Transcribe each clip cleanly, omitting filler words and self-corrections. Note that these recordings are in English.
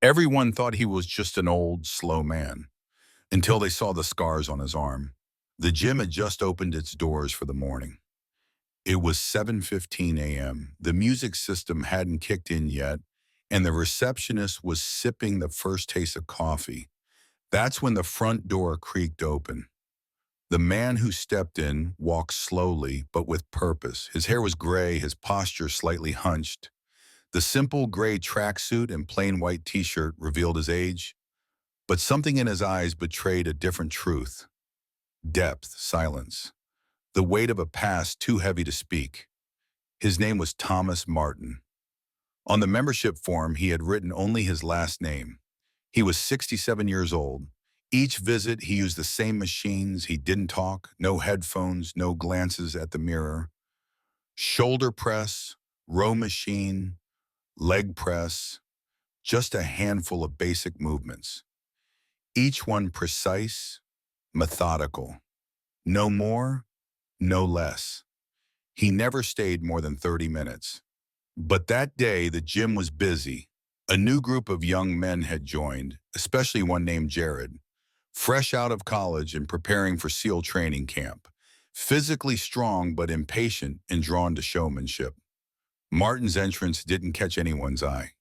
Everyone thought he was just an old, slow man, until they saw the scars on his arm. The gym had just opened its doors for the morning. It was 7:15 a.m. The music system hadn't kicked in yet, and the receptionist was sipping the first taste of coffee. That's when the front door creaked open. The man who stepped in walked slowly, but with purpose. His hair was gray, his posture slightly hunched. The simple gray tracksuit and plain white t-shirt revealed his age, but something in his eyes betrayed a different truth. Depth, silence, the weight of a past too heavy to speak. His name was Thomas Martin. On the membership form, he had written only his last name. He was 67 years old. Each visit, he used the same machines. He didn't talk, no headphones, no glances at the mirror. Shoulder press, row machine, leg press, just a handful of basic movements. Each one precise, methodical. No more, no less. He never stayed more than 30 minutes. But that day, the gym was busy. A new group of young men had joined, especially one named Jared, fresh out of college and preparing for SEAL training camp. Physically strong but impatient and drawn to showmanship. Martin's entrance didn't catch anyone's eye.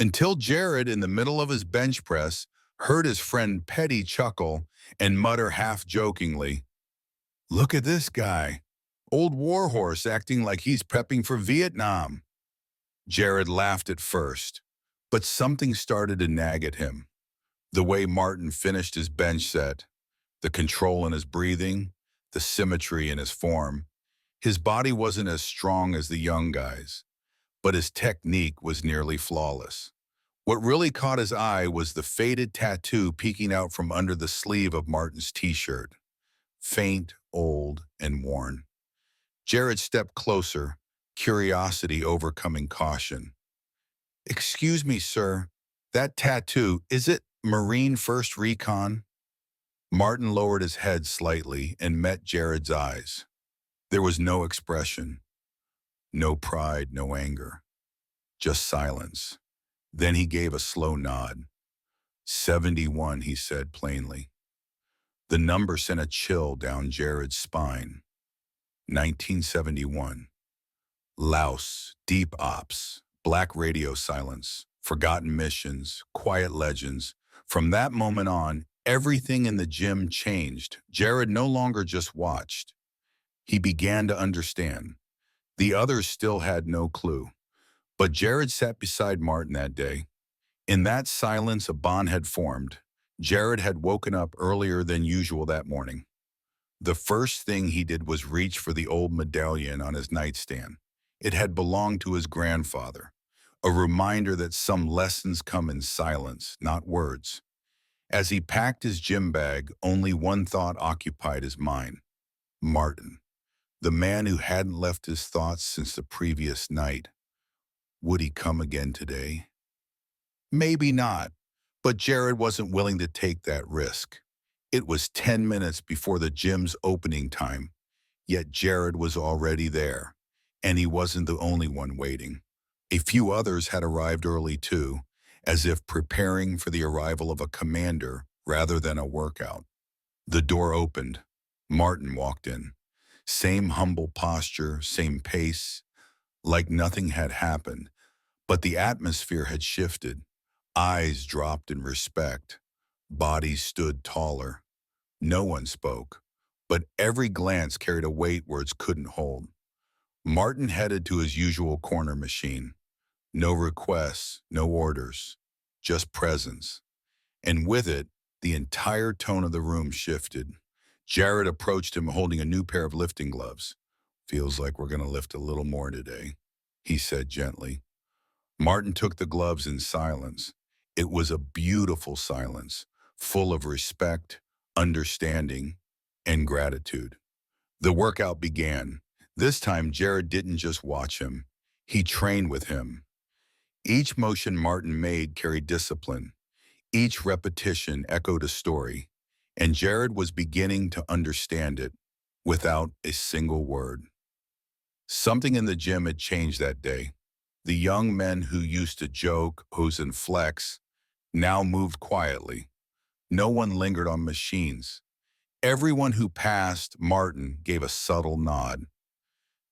Until Jared, in the middle of his bench press, heard his friend Petty chuckle and mutter half-jokingly, "Look at this guy. Old warhorse acting like he's prepping for Vietnam." Jared laughed at first, but something started to nag at him. The way Martin finished his bench set, the control in his breathing, the symmetry in his form. His body wasn't as strong as the young guys, but his technique was nearly flawless. What really caught his eye was the faded tattoo peeking out from under the sleeve of Martin's t-shirt. Faint, old, and worn. Jared stepped closer, curiosity overcoming caution. "Excuse me, sir, that tattoo, is it Marine First Recon?" Martin lowered his head slightly and met Jared's eyes. There was no expression, no pride, no anger, just silence. Then he gave a slow nod. 71, he said plainly. The number sent a chill down Jared's spine. 1971. Laos, deep ops, black radio silence, forgotten missions, quiet legends. From that moment on, everything in the gym changed. Jared no longer just watched. He began to understand. The others still had no clue. But Jared sat beside Martin that day. In that silence, a bond had formed. Jared had woken up earlier than usual that morning. The first thing he did was reach for the old medallion on his nightstand. It had belonged to his grandfather, a reminder that some lessons come in silence, not words. As he packed his gym bag, only one thought occupied his mind. Martin, the man who hadn't left his thoughts since the previous night. Would he come again today? Maybe not, but Jared wasn't willing to take that risk. It was 10 minutes before the gym's opening time, yet Jared was already there, and he wasn't the only one waiting. A few others had arrived early too, as if preparing for the arrival of a commander rather than a workout. The door opened. Martin walked in. Same humble posture, same pace, like nothing had happened, but the atmosphere had shifted. Eyes dropped in respect. Bodies stood taller. No one spoke, but every glance carried a weight words couldn't hold. Martin headed to his usual corner machine. No requests, no orders, just presence. And with it, the entire tone of the room shifted. Jared approached him holding a new pair of lifting gloves. "Feels like we're going to lift a little more today," he said gently. Martin took the gloves in silence. It was a beautiful silence, full of respect, understanding, and gratitude. The workout began. This time, Jared didn't just watch him. He trained with him. Each motion Martin made carried discipline. Each repetition echoed a story, and Jared was beginning to understand it without a single word. Something in the gym had changed that day. The young men who used to joke, pose, and flex now moved quietly. No one lingered on machines. Everyone who passed Martin gave a subtle nod.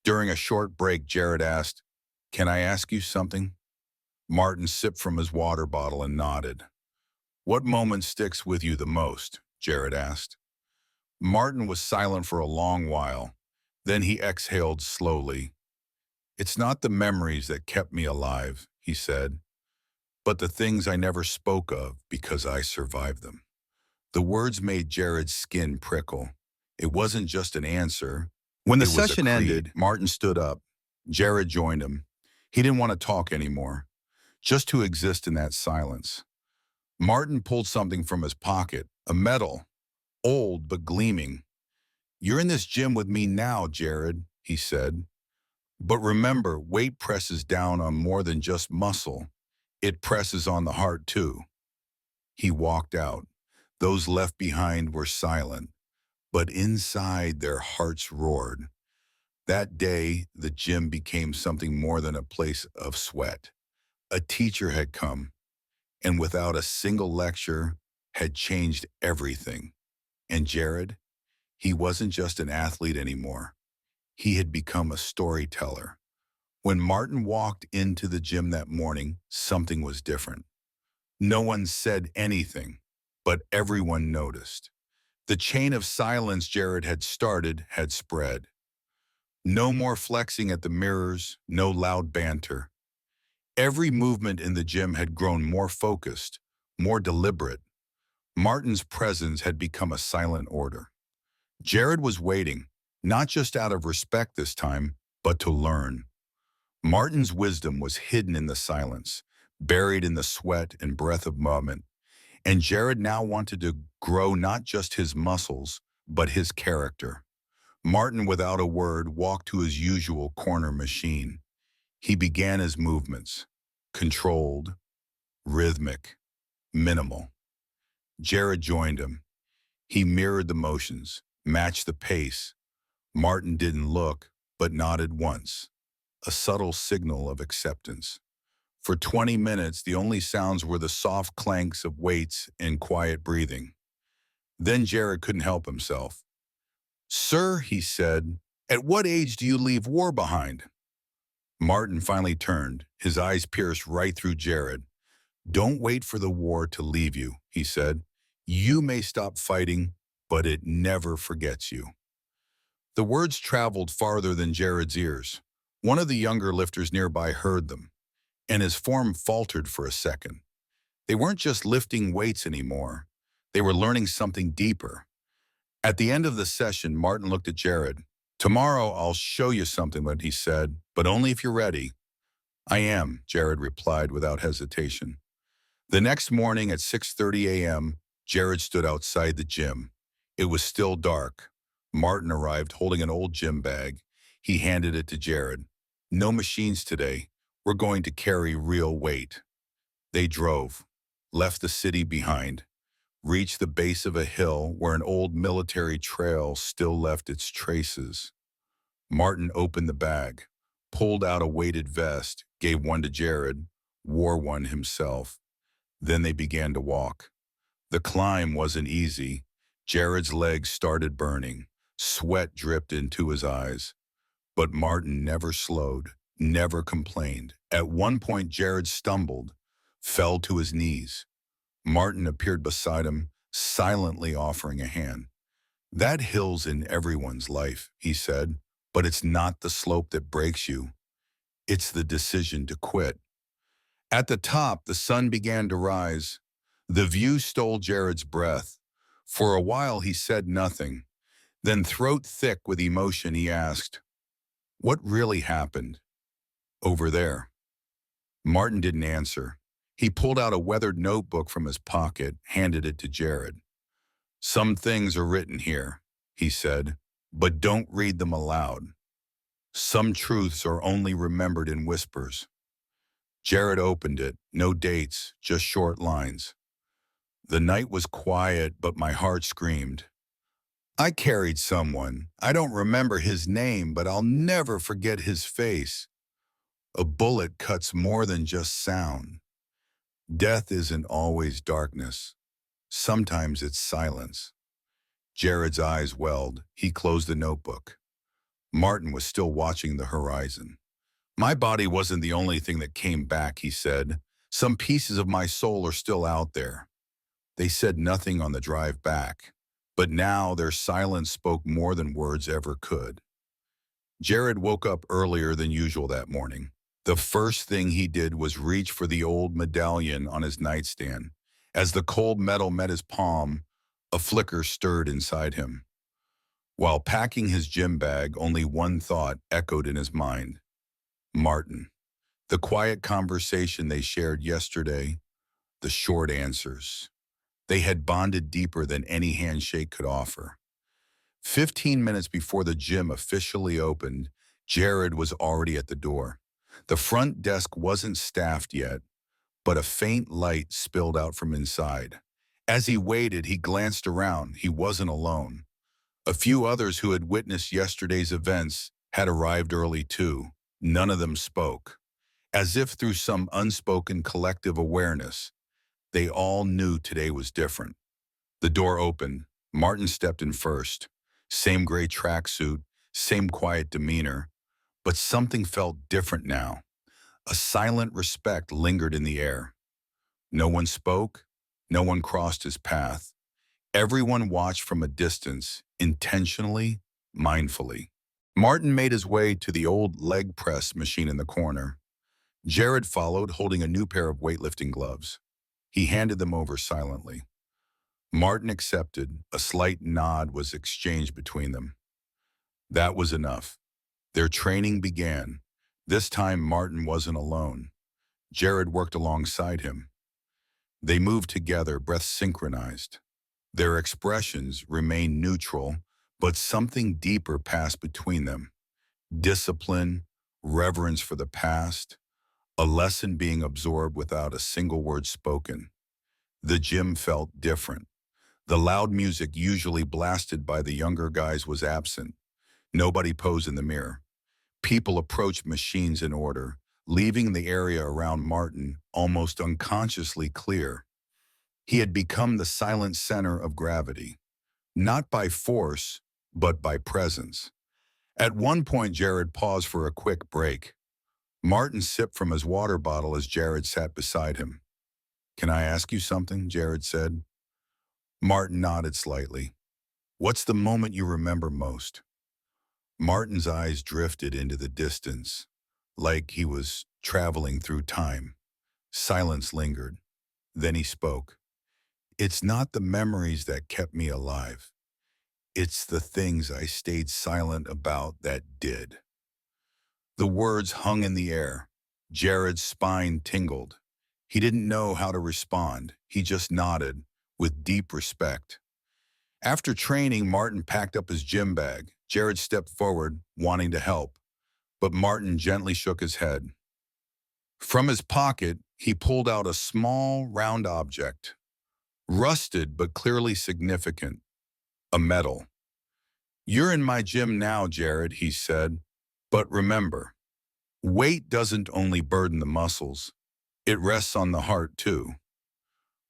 During a short break, Jared asked, "Can I ask you something?" Martin sipped from his water bottle and nodded. "What moment sticks with you the most?" Jared asked. Martin was silent for a long while. Then he exhaled slowly. "It's not the memories that kept me alive," he said, "but the things I never spoke of because I survived them." The words made Jared's skin prickle. It wasn't just an answer. When the session ended, Martin stood up. Jared joined him. He didn't want to talk anymore, just to exist in that silence. Martin pulled something from his pocket, a medal, old but gleaming. "You're in this gym with me now, Jared," he said. "But remember, weight presses down on more than just muscle. It presses on the heart too." He walked out. Those left behind were silent, but inside their hearts roared. That day, the gym became something more than a place of sweat. A teacher had come, and without a single lecture, had changed everything. And Jared, he wasn't just an athlete anymore. He had become a storyteller. When Martin walked into the gym that morning, something was different. No one said anything, but everyone noticed. The chain of silence Jared had started had spread. No more flexing at the mirrors, no loud banter. Every movement in the gym had grown more focused, more deliberate. Martin's presence had become a silent order. Jared was waiting, not just out of respect this time, but to learn. Martin's wisdom was hidden in the silence, buried in the sweat and breath of moment. And Jared now wanted to grow not just his muscles, but his character. Martin, without a word, walked to his usual corner machine. He began his movements, controlled, rhythmic, minimal. Jared joined him. He mirrored the motions, matched the pace. Martin didn't look, but nodded once, a subtle signal of acceptance. For 20 minutes, the only sounds were the soft clanks of weights and quiet breathing. Then Jared couldn't help himself. "Sir," he said, "at what age do you leave war behind?" Martin finally turned, his eyes pierced right through Jared. "Don't wait for the war to leave you," he said. "You may stop fighting, but it never forgets you." The words traveled farther than Jared's ears. One of the younger lifters nearby heard them, and his form faltered for a second. They weren't just lifting weights anymore. They were learning something deeper. At the end of the session, Martin looked at Jared. "Tomorrow I'll show you something," he said, "but only if you're ready." "I am," Jared replied without hesitation. The next morning at 6:30 a.m., Jared stood outside the gym. It was still dark. Martin arrived holding an old gym bag. He handed it to Jared. "No machines today. We're going to carry real weight." They drove, left the city behind, reached the base of a hill where an old military trail still left its traces. Martin opened the bag, pulled out a weighted vest, gave one to Jared, wore one himself. Then they began to walk. The climb wasn't easy. Jared's legs started burning. Sweat dripped into his eyes. But Martin never slowed, never complained. At one point, Jared stumbled, fell to his knees. Martin appeared beside him, silently offering a hand. "That hill's in everyone's life," he said, "but it's not the slope that breaks you. It's the decision to quit." At the top, the sun began to rise. The view stole Jared's breath. For a while, he said nothing. Then, throat thick with emotion, he asked, "What really happened over there?" Martin didn't answer. He pulled out a weathered notebook from his pocket, handed it to Jared. "Some things are written here," he said, "but don't read them aloud. Some truths are only remembered in whispers." Jared opened it, no dates, just short lines. "The night was quiet, but my heart screamed. I carried someone. I don't remember his name, but I'll never forget his face. A bullet cuts more than just sound. Death isn't always darkness. Sometimes it's silence. Jared's eyes welled. He closed the notebook. Martin was still watching the horizon. My body wasn't the only thing that came back, he said. Some pieces of my soul are still out there. They said nothing on the drive back, but now their silence spoke more than words ever could. Jared woke up earlier than usual that morning. The first thing he did was reach for the old medallion on his nightstand. As the cold metal met his palm, a flicker stirred inside him. While packing his gym bag, only one thought echoed in his mind. Martin. The quiet conversation they shared yesterday, the short answers. They had bonded deeper than any handshake could offer. 15 minutes before the gym officially opened, Jared was already at the door. The front desk wasn't staffed yet, but a faint light spilled out from inside. As he waited, he glanced around. He wasn't alone. A few others who had witnessed yesterday's events had arrived early too. None of them spoke. As if through some unspoken collective awareness, they all knew today was different. The door opened. Martin stepped in first. Same gray tracksuit, same quiet demeanor, but something felt different now. A silent respect lingered in the air. No one spoke. No one crossed his path. Everyone watched from a distance, intentionally, mindfully. Martin made his way to the old leg press machine in the corner. Jared followed, holding a new pair of weightlifting gloves. He handed them over silently. Martin accepted. A slight nod was exchanged between them. That was enough. Their training began. This time Martin wasn't alone. Jared worked alongside him. They moved together, breaths synchronized. Their expressions remained neutral, but something deeper passed between them. Discipline, reverence for the past, a lesson being absorbed without a single word spoken. The gym felt different. The loud music usually blasted by the younger guys was absent. Nobody posed in the mirror. People approached machines in order, leaving the area around Martin almost unconsciously clear. He had become the silent center of gravity, not by force, but by presence. At one point, Jared paused for a quick break. Martin sipped from his water bottle as Jared sat beside him. "Can I ask you something?" Jared said. Martin nodded slightly. "What's the moment you remember most?" Martin's eyes drifted into the distance, like he was traveling through time. Silence lingered. Then he spoke. "It's not the memories that kept me alive. It's the things I stayed silent about that did." The words hung in the air. Jared's spine tingled. He didn't know how to respond. He just nodded, with deep respect. After training, Martin packed up his gym bag. Jared stepped forward, wanting to help, but Martin gently shook his head. From his pocket, he pulled out a small, round object. Rusted, but clearly significant. A medal. "You're in my gym now, Jared," he said. "But remember, weight doesn't only burden the muscles. It rests on the heart, too."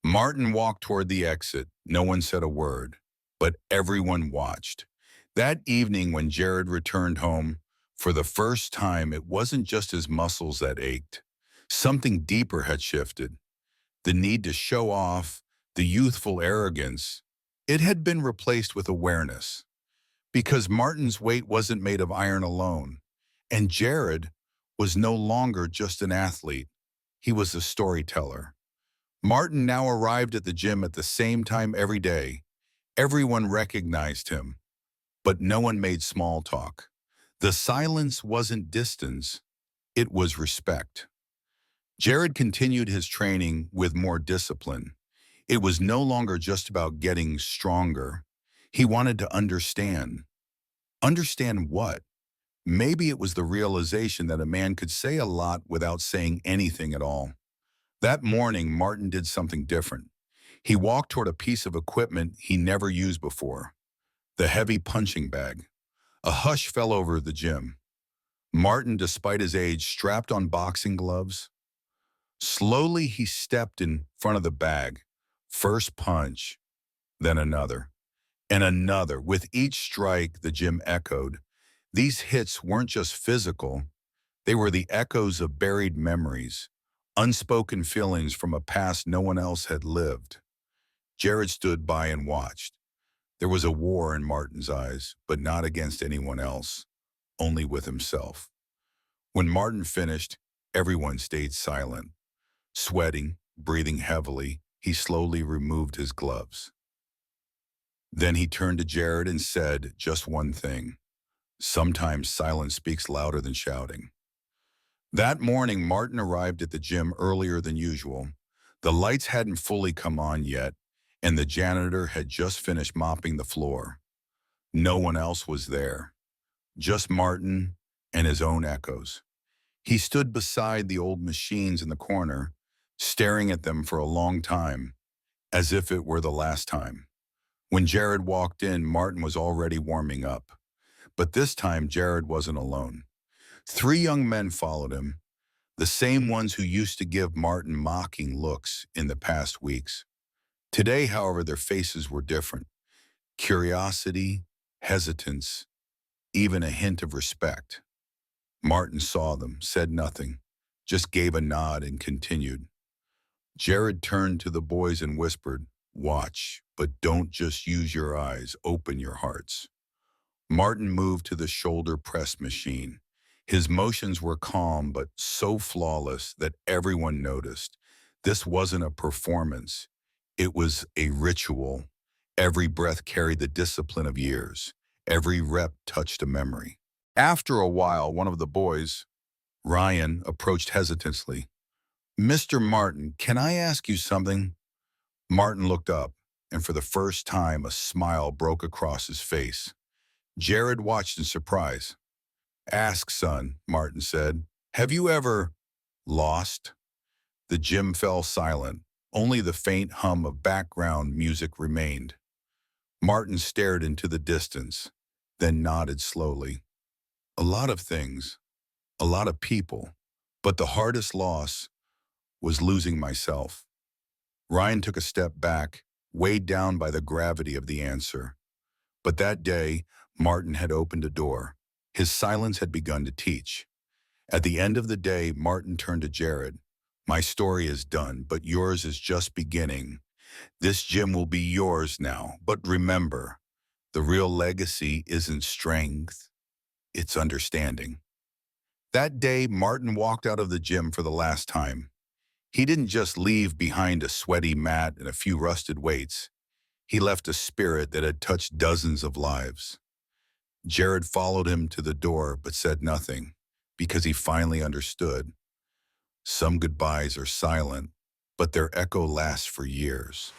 Martin walked toward the exit. No one said a word, but everyone watched. That evening when Jared returned home, for the first time, it wasn't just his muscles that ached. Something deeper had shifted. The need to show off, the youthful arrogance, it had been replaced with awareness. Because Martin's weight wasn't made of iron alone, and Jared was no longer just an athlete. He was a storyteller. Martin now arrived at the gym at the same time every day. Everyone recognized him, but no one made small talk. The silence wasn't distance, it was respect. Jared continued his training with more discipline. It was no longer just about getting stronger. He wanted to understand. Understand what? Maybe it was the realization that a man could say a lot without saying anything at all. That morning, Martin did something different. He walked toward a piece of equipment he never used before, the heavy punching bag. A hush fell over the gym. Martin, despite his age, strapped on boxing gloves. Slowly, he stepped in front of the bag. First punch, then another, and another. With each strike, the gym echoed. These hits weren't just physical, they were the echoes of buried memories, unspoken feelings from a past no one else had lived. Jared stood by and watched. There was a war in Martin's eyes, but not against anyone else, only with himself. When Martin finished, everyone stayed silent. Sweating, breathing heavily, he slowly removed his gloves. Then he turned to Jared and said just one thing. Sometimes silence speaks louder than shouting. That morning, Martin arrived at the gym earlier than usual. The lights hadn't fully come on yet, and the janitor had just finished mopping the floor. No one else was there, just Martin and his own echoes. He stood beside the old machines in the corner, staring at them for a long time, as if it were the last time. When Jared walked in, Martin was already warming up. But this time, Jared wasn't alone. 3 young men followed him, the same ones who used to give Martin mocking looks in the past weeks. Today, however, their faces were different. Curiosity, hesitance, even a hint of respect. Martin saw them, said nothing, just gave a nod and continued. Jared turned to the boys and whispered, "Watch, but don't just use your eyes, open your hearts." Martin moved to the shoulder press machine. His motions were calm but so flawless that everyone noticed. This wasn't a performance. It was a ritual. Every breath carried the discipline of years. Every rep touched a memory. After a while, one of the boys, Ryan, approached hesitantly. "Mr. Martin, can I ask you something?" Martin looked up, and for the first time, a smile broke across his face. Jared watched in surprise. "Ask, son," Martin said. "Have you ever lost?" The gym fell silent. Only the faint hum of background music remained. Martin stared into the distance, then nodded slowly. "A lot of things, a lot of people, but the hardest loss was losing myself." Ryan took a step back, weighed down by the gravity of the answer. But that day, Martin had opened a door. His silence had begun to teach. At the end of the day, Martin turned to Jared. "My story is done, but yours is just beginning. This gym will be yours now, but remember, the real legacy isn't strength, it's understanding." That day, Martin walked out of the gym for the last time. He didn't just leave behind a sweaty mat and a few rusted weights. He left a spirit that had touched dozens of lives. Jared followed him to the door but said nothing, because he finally understood. Some goodbyes are silent, but their echo lasts for years.